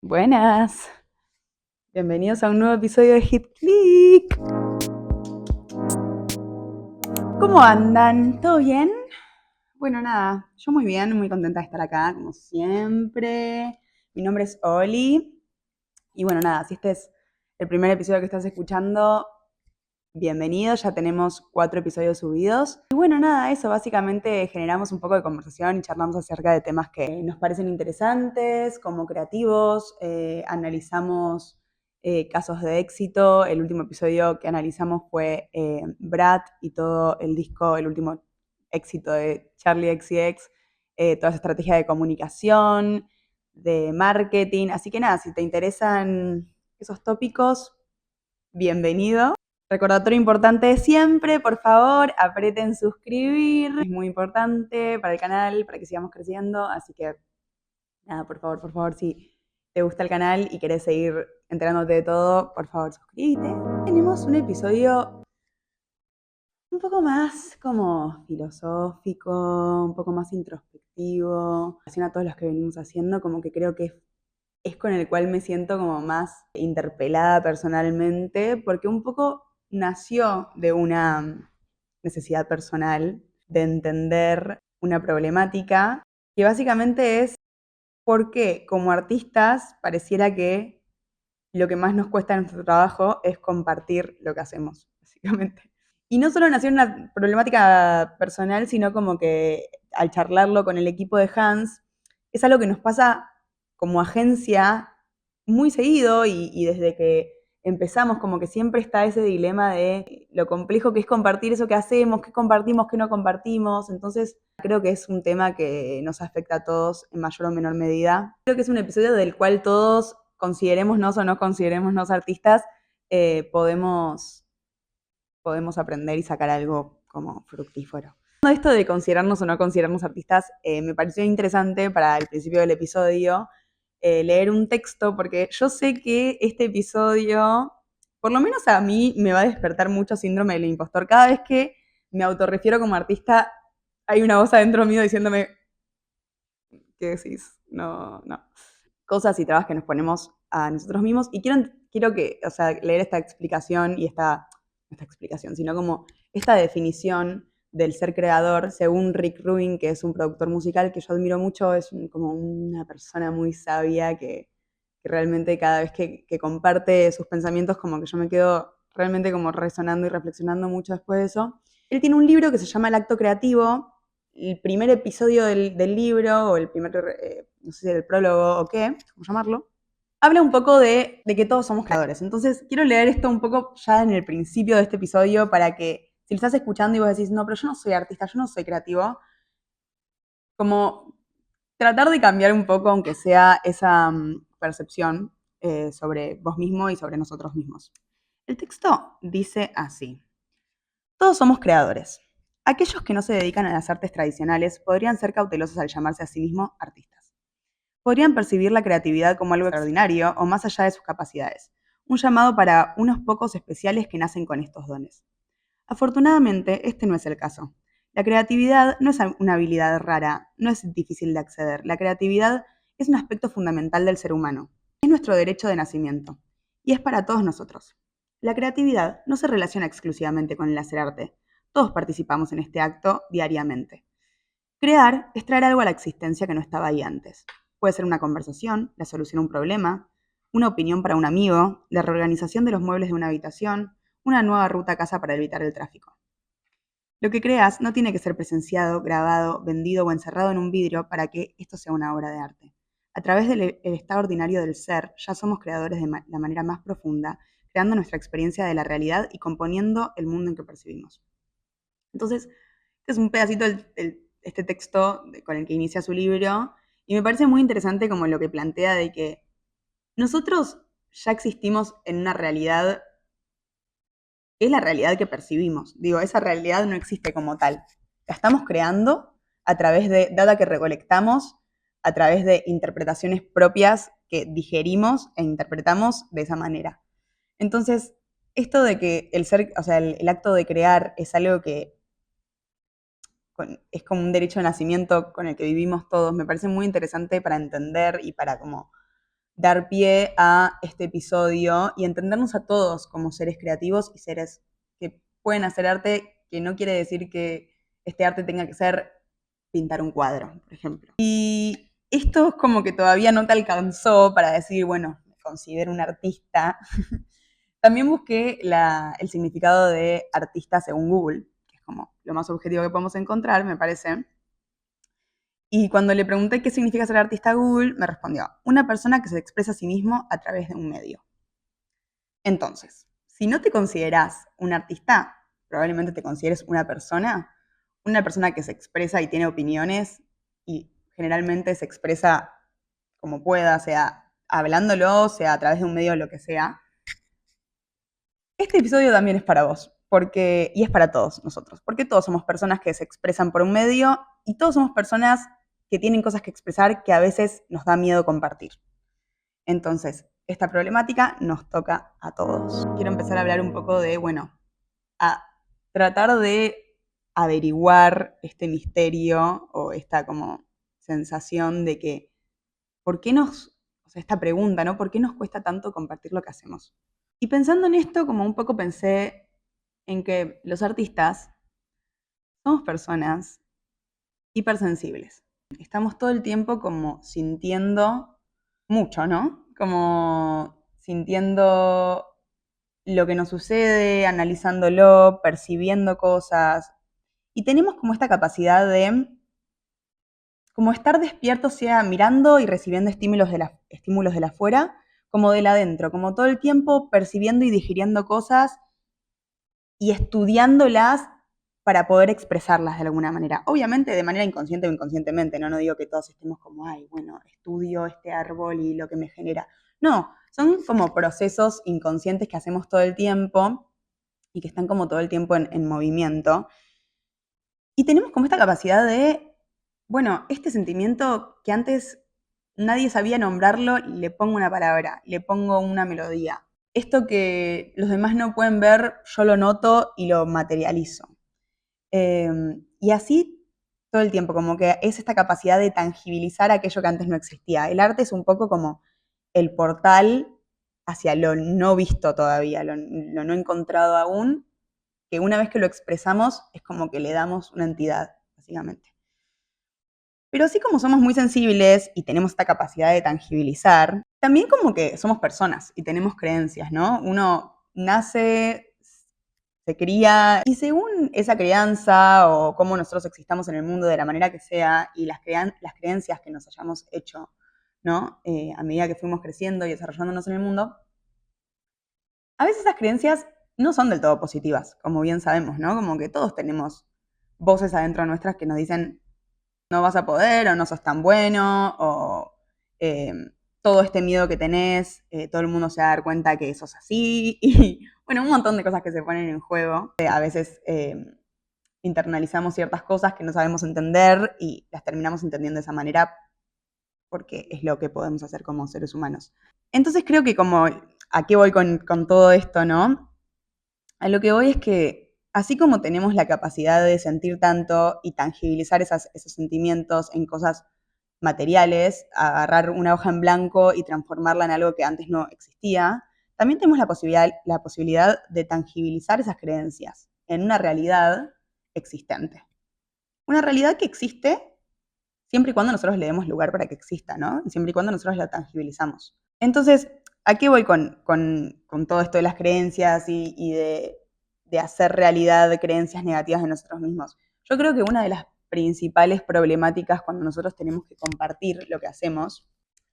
Buenas, bienvenidos a un nuevo episodio de Hit Click. ¿Cómo andan? ¿Todo bien? Bueno, nada, yo muy bien, muy contenta de estar acá, como siempre. Mi nombre es Oli. Y bueno, nada, si este es el primer episodio que estás escuchando, bienvenido, ya tenemos 4 episodios subidos. Y bueno, nada, eso, básicamente generamos un poco de conversación y charlamos acerca de temas que nos parecen interesantes, como creativos, analizamos casos de éxito. El último episodio que analizamos fue Brat y todo el disco, el último éxito de Charlie XCX, toda esa estrategia de comunicación, de marketing. Así que nada, si te interesan esos tópicos, bienvenido. Recordatorio importante de siempre, por favor, aprieten suscribir. Es muy importante para el canal, para que sigamos creciendo. Así que, nada, por favor, si te gusta el canal y querés seguir enterándote de todo, por favor, suscríbete. Tenemos un episodio un poco más como filosófico, un poco más introspectivo, en relación a todos los que venimos haciendo, como que creo que es con el cual me siento como más interpelada personalmente, porque un poco nació de una necesidad personal de entender una problemática que básicamente es por qué como artistas pareciera que lo que más nos cuesta en nuestro trabajo es compartir lo que hacemos, básicamente. Y no solo nació en una problemática personal, sino como que al charlarlo con el equipo de Hans, es algo que nos pasa como agencia muy seguido y desde que empezamos como que siempre está ese dilema de lo complejo que es compartir eso que hacemos, qué compartimos, qué no compartimos. Entonces creo que es un tema que nos afecta a todos en mayor o menor medida. Creo que es un episodio del cual todos, considerémonos o no considerémonos artistas, podemos aprender y sacar algo como fructífero. Esto de considerarnos o no considerarnos artistas, me pareció interesante para el principio del episodio leer un texto, porque yo sé que este episodio, por lo menos a mí, me va a despertar mucho síndrome del impostor. Cada vez que me autorrefiero como artista, hay una voz adentro mío diciéndome, ¿qué decís? No, no. Cosas y trabas que nos ponemos a nosotros mismos. Y quiero que, o sea, leer esta explicación y esta explicación, sino como esta definición del ser creador, según Rick Rubin, que es un productor musical que yo admiro mucho, es como una persona muy sabia que realmente cada vez que comparte sus pensamientos, como que yo me quedo realmente como resonando y reflexionando mucho después de eso. Él tiene un libro que se llama El acto creativo. El primer episodio del libro, o el primer, no sé si el prólogo o qué, cómo llamarlo, habla un poco de que todos somos creadores. Entonces, quiero leer esto un poco ya en el principio de este episodio para que, si lo estás escuchando y vos decís, no, pero yo no soy artista, yo no soy creativo, como tratar de cambiar un poco, aunque sea esa percepción sobre vos mismo y sobre nosotros mismos. El texto dice así: todos somos creadores. Aquellos que no se dedican a las artes tradicionales podrían ser cautelosos al llamarse a sí mismos artistas. Podrían percibir la creatividad como algo extraordinario o más allá de sus capacidades, un llamado para unos pocos especiales que nacen con estos dones. Afortunadamente, este no es el caso. La creatividad no es una habilidad rara, no es difícil de acceder. La creatividad es un aspecto fundamental del ser humano. Es nuestro derecho de nacimiento. Y es para todos nosotros. La creatividad no se relaciona exclusivamente con el hacer arte. Todos participamos en este acto diariamente. Crear es traer algo a la existencia que no estaba ahí antes. Puede ser una conversación, la solución a un problema, una opinión para un amigo, la reorganización de los muebles de una habitación, una nueva ruta a casa para evitar el tráfico. Lo que creas no tiene que ser presenciado, grabado, vendido o encerrado en un vidrio para que esto sea una obra de arte. A través del estado ordinario del ser, ya somos creadores de la manera más profunda, creando nuestra experiencia de la realidad y componiendo el mundo en que percibimos. Entonces, este es un pedacito este texto con el que inicia su libro, y me parece muy interesante como lo que plantea de que nosotros ya existimos en una realidad, es la realidad que percibimos. Digo, esa realidad no existe como tal. La estamos creando a través de data que recolectamos, a través de interpretaciones propias que digerimos e interpretamos de esa manera. Entonces, esto de que el ser, o sea, el acto de crear es algo que es como un derecho de nacimiento con el que vivimos todos, me parece muy interesante para entender y para como dar pie a este episodio y entendernos a todos como seres creativos y seres que pueden hacer arte, que no quiere decir que este arte tenga que ser pintar un cuadro, por ejemplo. Y esto es como que todavía no te alcanzó para decir, bueno, me considero un artista. También busqué el significado de artista según Google, que es como lo más objetivo que podemos encontrar, me parece. Y cuando le pregunté qué significa ser artista a Google, me respondió, una persona que se expresa a sí mismo a través de un medio. Entonces, si no te consideras un artista, probablemente te consideres una persona que se expresa y tiene opiniones y generalmente se expresa como pueda, sea hablándolo, sea a través de un medio, lo que sea. Este episodio también es para vos, y es para todos nosotros, porque todos somos personas que se expresan por un medio y todos somos personas que tienen cosas que expresar que a veces nos da miedo compartir. Entonces, esta problemática nos toca a todos. Quiero empezar a hablar un poco de, bueno, a tratar de averiguar este misterio o esta como sensación de que, ¿por qué esta pregunta, ¿no? ¿Por qué nos cuesta tanto compartir lo que hacemos? Y pensando en esto, como un poco pensé en que los artistas somos personas hipersensibles. Estamos todo el tiempo como sintiendo mucho, ¿no? Como sintiendo lo que nos sucede, analizándolo, percibiendo cosas. Y tenemos como esta capacidad de como estar despiertos, sea mirando y recibiendo estímulos de la afuera, como de la adentro, como todo el tiempo percibiendo y digiriendo cosas y estudiándolas para poder expresarlas de alguna manera. Obviamente de manera inconsciente o inconscientemente, ¿no? No digo que todos estemos como, ay, bueno, estudio este árbol y lo que me genera. No, son como procesos inconscientes que hacemos todo el tiempo y que están como todo el tiempo en movimiento. Y tenemos como esta capacidad de, bueno, este sentimiento que antes nadie sabía nombrarlo, le pongo una palabra, le pongo una melodía. Esto que los demás no pueden ver, yo lo noto y lo materializo. Y así todo el tiempo, como que es esta capacidad de tangibilizar aquello que antes no existía. El arte es un poco como el portal hacia lo no visto todavía, lo no encontrado aún, que una vez que lo expresamos es como que le damos una entidad, básicamente. Pero así como somos muy sensibles y tenemos esta capacidad de tangibilizar, también como que somos personas y tenemos creencias, ¿no? Uno nace, se cría y según esa crianza o cómo nosotros existamos en el mundo de la manera que sea y las creencias que nos hayamos hecho, ¿no? A medida que fuimos creciendo y desarrollándonos en el mundo, a veces esas creencias no son del todo positivas, como bien sabemos, ¿no? Como que todos tenemos voces adentro nuestras que nos dicen no vas a poder o no sos tan bueno o todo este miedo que tenés, todo el mundo se va a dar cuenta que sos así y bueno, un montón de cosas que se ponen en juego. A veces internalizamos ciertas cosas que no sabemos entender y las terminamos entendiendo de esa manera porque es lo que podemos hacer como seres humanos. Entonces creo que como, ¿a qué voy con todo esto, no? A lo que voy es que así como tenemos la capacidad de sentir tanto y tangibilizar esos sentimientos en cosas materiales, agarrar una hoja en blanco y transformarla en algo que antes no existía, también tenemos la posibilidad de tangibilizar esas creencias en una realidad existente. Una realidad que existe siempre y cuando nosotros le demos lugar para que exista, ¿no? Y siempre y cuando nosotros la tangibilizamos. Entonces, ¿a qué voy con todo esto de las creencias y de hacer realidad creencias negativas de nosotros mismos? Yo creo que una de las principales problemáticas cuando nosotros tenemos que compartir lo que hacemos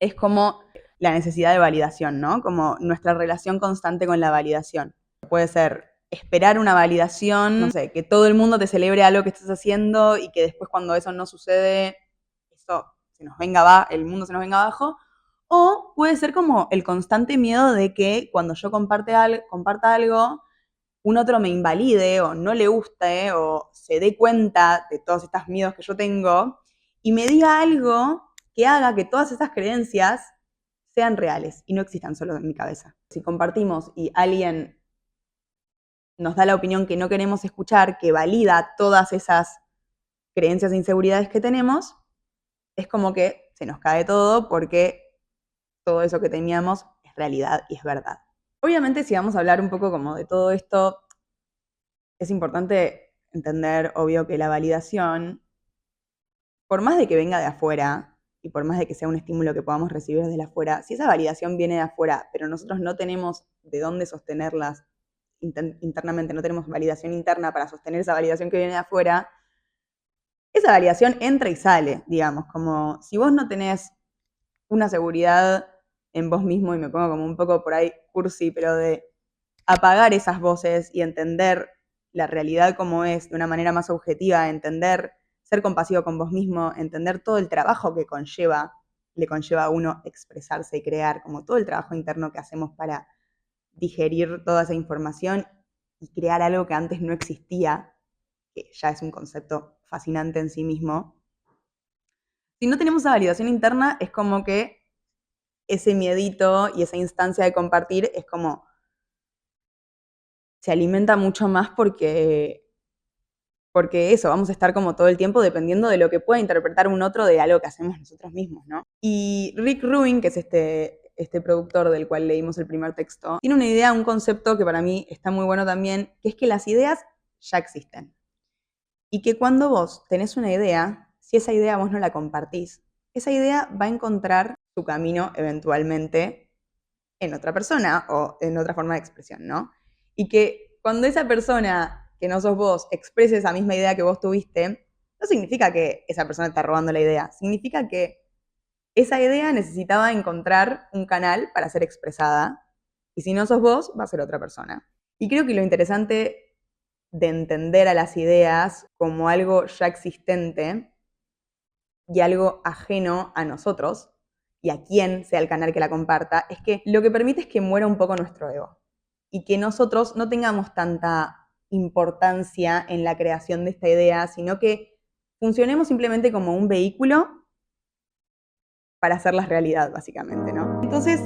es como la necesidad de validación, ¿no? Como nuestra relación constante con la validación. Puede ser esperar una validación, no sé, que todo el mundo te celebre algo que estés haciendo y que después cuando eso no sucede, eso el mundo se nos venga abajo. O puede ser como el constante miedo de que cuando yo comparta algo, un otro me invalide o no le guste o se dé cuenta de todos estos miedos que yo tengo y me diga algo que haga que todas esas creencias sean reales y no existan solo en mi cabeza. Si compartimos y alguien nos da la opinión que no queremos escuchar, que valida todas esas creencias e inseguridades que tenemos, es como que se nos cae todo porque todo eso que teníamos es realidad y es verdad. Obviamente, si vamos a hablar un poco como de todo esto, es importante entender, obvio, que la validación, por más de que venga de afuera y por más de que sea un estímulo que podamos recibir desde afuera, si esa validación viene de afuera, pero nosotros no tenemos de dónde sostenerlas internamente, no tenemos validación interna para sostener esa validación que viene de afuera, esa validación entra y sale, digamos, como si vos no tenés una seguridad en vos mismo, y me pongo como un poco por ahí cursi, pero de apagar esas voces y entender la realidad como es de una manera más objetiva, entender, ser compasivo con vos mismo, entender todo el trabajo que le conlleva a uno expresarse y crear, como todo el trabajo interno que hacemos para digerir toda esa información y crear algo que antes no existía, que ya es un concepto fascinante en sí mismo. Si no tenemos esa validación interna, es como que ese miedito y esa instancia de compartir es como se alimenta mucho más porque eso, vamos a estar como todo el tiempo dependiendo de lo que pueda interpretar un otro de algo que hacemos nosotros mismos, ¿no? Y Rick Rubin, que es este productor del cual leímos el primer texto, tiene una idea, un concepto que para mí está muy bueno también, que es que las ideas ya existen. Y que cuando vos tenés una idea, si esa idea vos no la compartís, esa idea va a encontrar su camino eventualmente en otra persona o en otra forma de expresión, ¿no? Y que cuando esa persona que no sos vos exprese esa misma idea que vos tuviste, no significa que esa persona está robando la idea, significa que esa idea necesitaba encontrar un canal para ser expresada, y si no sos vos, va a ser otra persona. Y creo que lo interesante de entender a las ideas como algo ya existente y algo ajeno a nosotros, y a quién sea el canal que la comparta, es que lo que permite es que muera un poco nuestro ego y que nosotros no tengamos tanta importancia en la creación de esta idea, sino que funcionemos simplemente como un vehículo para hacerlas realidad, básicamente, ¿no? Entonces,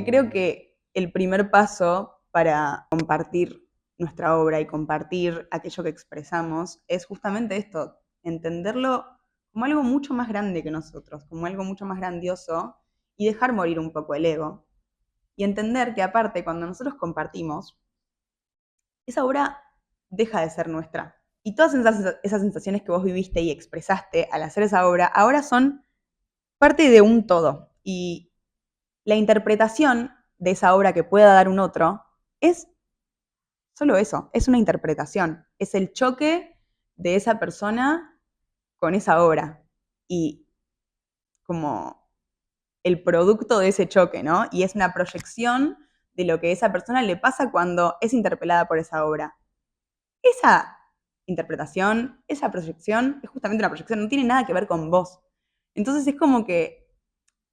creo que el primer paso para compartir nuestra obra y compartir aquello que expresamos es justamente esto, entenderlo como algo mucho más grande que nosotros, como algo mucho más grandioso, y dejar morir un poco el ego. Y entender que aparte, cuando nosotros compartimos, esa obra deja de ser nuestra. Y todas esas sensaciones que vos viviste y expresaste al hacer esa obra, ahora son parte de un todo. Y la interpretación de esa obra que pueda dar un otro es solo eso, es una interpretación. Es el choque de esa persona con esa obra. Y como el producto de ese choque, ¿no? Y es una proyección de lo que a esa persona le pasa cuando es interpelada por esa obra. Esa interpretación, esa proyección, es justamente una proyección, no tiene nada que ver con vos. Entonces es como que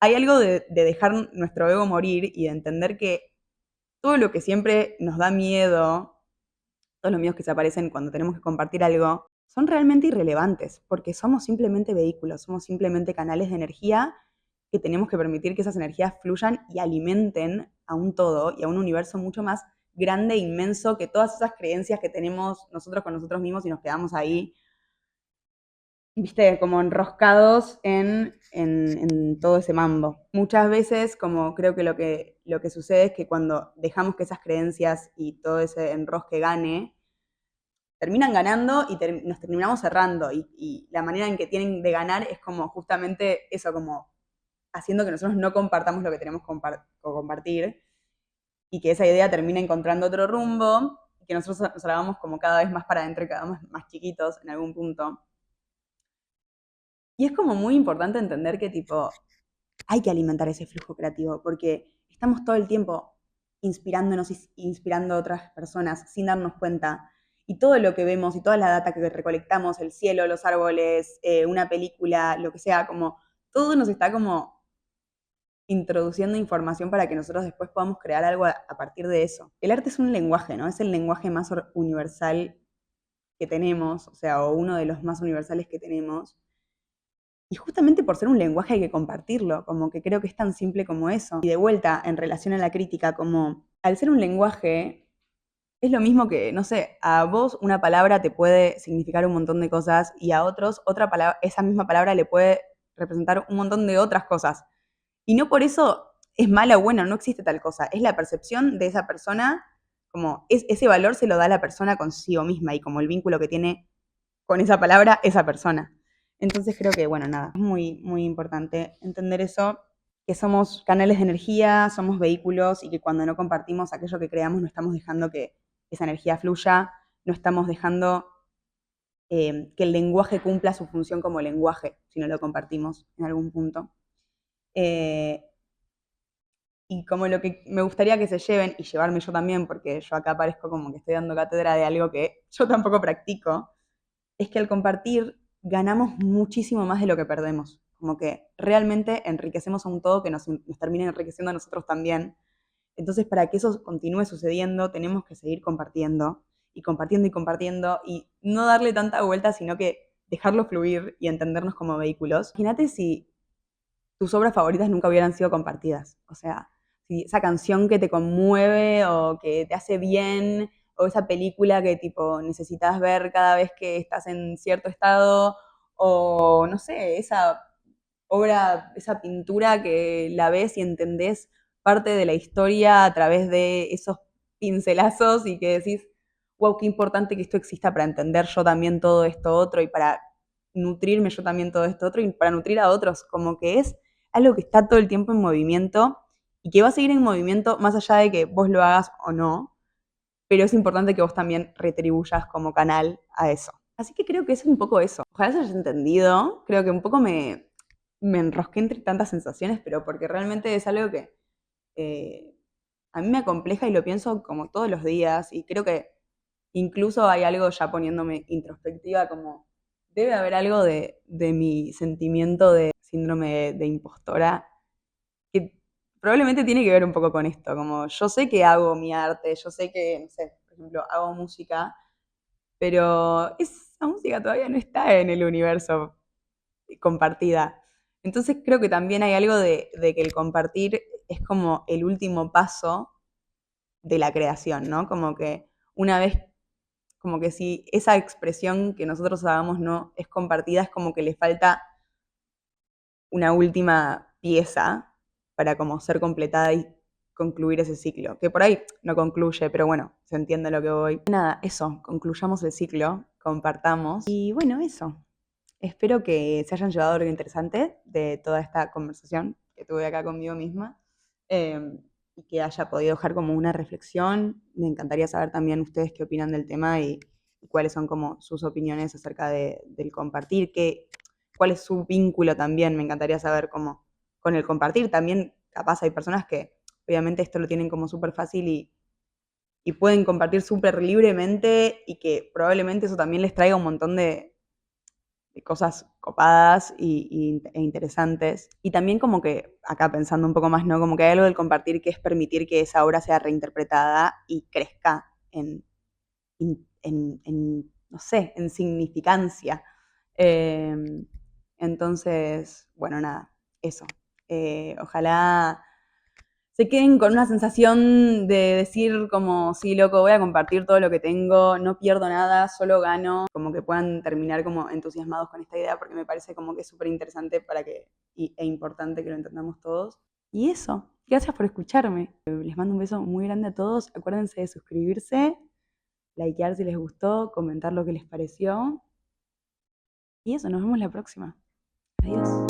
hay algo de dejar nuestro ego morir y de entender que todo lo que siempre nos da miedo, todos los miedos que se aparecen cuando tenemos que compartir algo, son realmente irrelevantes, porque somos simplemente vehículos, somos simplemente canales de energía que tenemos que permitir que esas energías fluyan y alimenten a un todo y a un universo mucho más grande e inmenso que todas esas creencias que tenemos nosotros con nosotros mismos y nos quedamos ahí, viste, como enroscados en todo ese mambo. Muchas veces, como creo que lo que sucede es que cuando dejamos que esas creencias y todo ese enrosque gane, terminan ganando y nos terminamos cerrando. Y la manera en que tienen de ganar es como justamente eso, como haciendo que nosotros no compartamos lo que tenemos que compartir y que esa idea termine encontrando otro rumbo y que nosotros nos hagamos como cada vez más para adentro y cada vez más chiquitos en algún punto. Y es como muy importante entender que tipo hay que alimentar ese flujo creativo porque estamos todo el tiempo inspirándonos y inspirando a otras personas sin darnos cuenta. Y todo lo que vemos y toda la data que recolectamos, el cielo, los árboles, una película, lo que sea, como todo nos está como introduciendo información para que nosotros después podamos crear algo a partir de eso. El arte es un lenguaje, ¿no? Es el lenguaje más universal que tenemos, o sea, o uno de los más universales que tenemos. Y justamente por ser un lenguaje hay que compartirlo, como que creo que es tan simple como eso. Y de vuelta, en relación a la crítica, como al ser un lenguaje, es lo mismo que, no sé, a vos una palabra te puede significar un montón de cosas y a otros otra palabra, esa misma palabra le puede representar un montón de otras cosas. Y no por eso es mala o buena, no existe tal cosa. Es la percepción de esa persona, como ese valor se lo da la persona consigo misma y como el vínculo que tiene con esa palabra esa persona. Entonces creo que, bueno, nada, es muy, muy importante entender eso, que somos canales de energía, somos vehículos y que cuando no compartimos aquello que creamos no estamos dejando que esa energía fluya, no estamos dejando que el lenguaje cumpla su función como lenguaje, si no lo compartimos en algún punto. Eh, y como lo que me gustaría que se lleven, y llevarme yo también, porque yo acá parezco como que estoy dando cátedra de algo que yo tampoco practico, es que al compartir ganamos muchísimo más de lo que perdemos. Como que realmente enriquecemos a un todo que nos termina enriqueciendo a nosotros también. Entonces, para que eso continúe sucediendo, tenemos que seguir compartiendo y compartiendo y compartiendo y no darle tanta vuelta, sino que dejarlo fluir y entendernos como vehículos. Imagínate si tus obras favoritas nunca hubieran sido compartidas. O sea, si esa canción que te conmueve o que te hace bien, o esa película que tipo necesitas ver cada vez que estás en cierto estado, o no sé, esa obra, esa pintura que la ves y entendés parte de la historia a través de esos pincelazos y que decís, wow, qué importante que esto exista para entender yo también todo esto otro y para nutrirme yo también todo esto otro y para nutrir a otros, como que es algo que está todo el tiempo en movimiento y que va a seguir en movimiento más allá de que vos lo hagas o no, pero es importante que vos también retribuyas como canal a eso. Así que creo que es un poco eso. Ojalá se hayas entendido, creo que un poco me enrosqué entre tantas sensaciones, pero porque realmente es algo que eh, a mí me acompleja y lo pienso como todos los días y creo que incluso hay algo ya poniéndome introspectiva como debe haber algo de mi sentimiento de síndrome de impostora que probablemente tiene que ver un poco con esto, como yo sé que hago mi arte, yo sé que, no sé, por ejemplo, hago música, pero esa música todavía no está en el universo compartida. Entonces creo que también hay algo de que el compartir es como el último paso de la creación, ¿no? Como que una vez, como que si esa expresión que nosotros hagamos no es compartida, es como que le falta una última pieza para como ser completada y concluir ese ciclo. Que por ahí no concluye, pero bueno, se entiende lo que voy. Nada, eso, concluyamos el ciclo, compartamos. Y bueno, eso. Espero que se hayan llevado algo interesante de toda esta conversación que tuve acá conmigo misma y que haya podido dejar como una reflexión. Me encantaría saber también ustedes qué opinan del tema y cuáles son como sus opiniones acerca del compartir, cuál es su vínculo también. Me encantaría saber cómo con el compartir. También capaz hay personas que obviamente esto lo tienen como súper fácil y pueden compartir súper libremente y que probablemente eso también les traiga un montón de cosas copadas e interesantes. Y también como que, acá pensando un poco más, ¿no? Como que hay algo del compartir que es permitir que esa obra sea reinterpretada y crezca no sé, en significancia. Eh, entonces, bueno, nada, eso. Ojalá se queden con una sensación de decir como, sí, loco, voy a compartir todo lo que tengo, no pierdo nada, solo gano, como que puedan terminar como entusiasmados con esta idea, porque me parece como que es súper interesante e importante que lo entendamos todos. Y eso, gracias por escucharme. Les mando un beso muy grande a todos, acuérdense de suscribirse, likear si les gustó, comentar lo que les pareció. Y eso, nos vemos la próxima. Adiós.